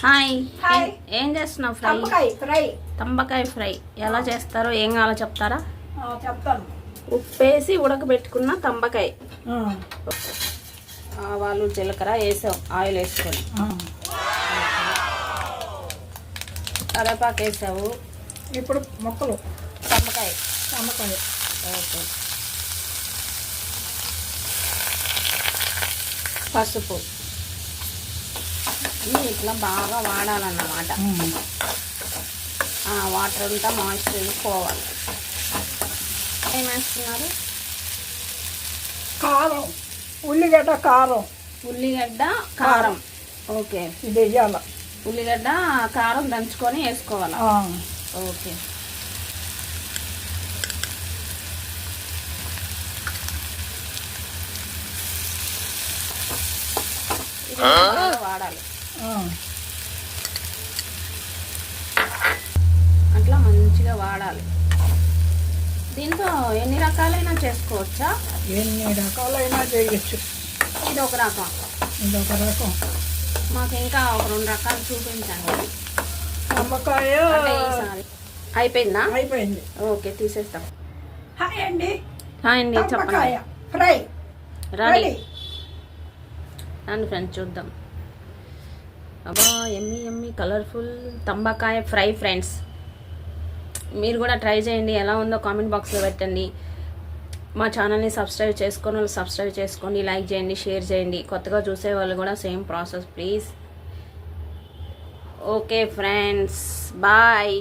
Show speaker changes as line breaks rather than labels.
Hi
hi.
ఏం చేస్తున్నావు?
Fry
తంబకాయ fry ఎలా చేస్తారో ఏం కావాలో చెప్తారా?
చెప్తాను.
ఉప్పేసి ఉడకబెట్టుకున్న తంబకాయ, ఆవాలు జీలకర్ర వేసాం, ఆయిల్ వేసుకొని కరివేపాకు వేసావు.
ఇప్పుడు మొక్కలు
తంబకాయ ఓకే, పసుపు ఇట్లా బాగా వాడాలన్నమాట. వాటర్ అంతా మాయిశ్చర్ పోవాలి. ఏం వేస్తున్నారు?
కారం, ఉల్లిగడ్డ కారం,
ఉల్లిగడ్డ కారం. ఓకే,
ఇది వేయాల.
ఉల్లిగడ్డ కారం దంచుకొని వేసుకోవాలి. ఓకే, ఇది బాగా వాడాలి. అట్లా మంచిగా వాడాలి. దీంతో ఎన్ని రకాలైనా చేసుకోవచ్చా?
ఎన్ని రకాలైనా చేయొచ్చు.
ఇది ఒక రకం,
ఇదొక రకం.
మాకు ఇంకా ఒక 2 రకాలు చూపించండి.
నిమ్మకాయ
అంటే ఈసారి అయిపోయిందా?
అయిపోయింది.
ఓకే, తీసేస్తాం.
హాయ్ అండి.
హాయ్ అండి, చెప్పండి.
నిమ్మకాయ ఫ్రై
రెడీ. రండి ఫ్రెండ్స్, చూద్దాం. అబ్బా, ఎమ్మి ఎమ్మి కలర్ఫుల్ తంబకాయ ఫ్రై. ఫ్రెండ్స్, మీరు కూడా ట్రై చేయండి. ఎలా ఉందో కామెంట్ బాక్స్లో పెట్టండి. మా ఛానల్ని సబ్స్క్రైబ్ చేసుకొని వాళ్ళు సబ్స్క్రైబ్ చేసుకోండి, లైక్ చేయండి, షేర్ చేయండి. కొత్తగా చూసే వాళ్ళు కూడా same process please. Okay friends, bye.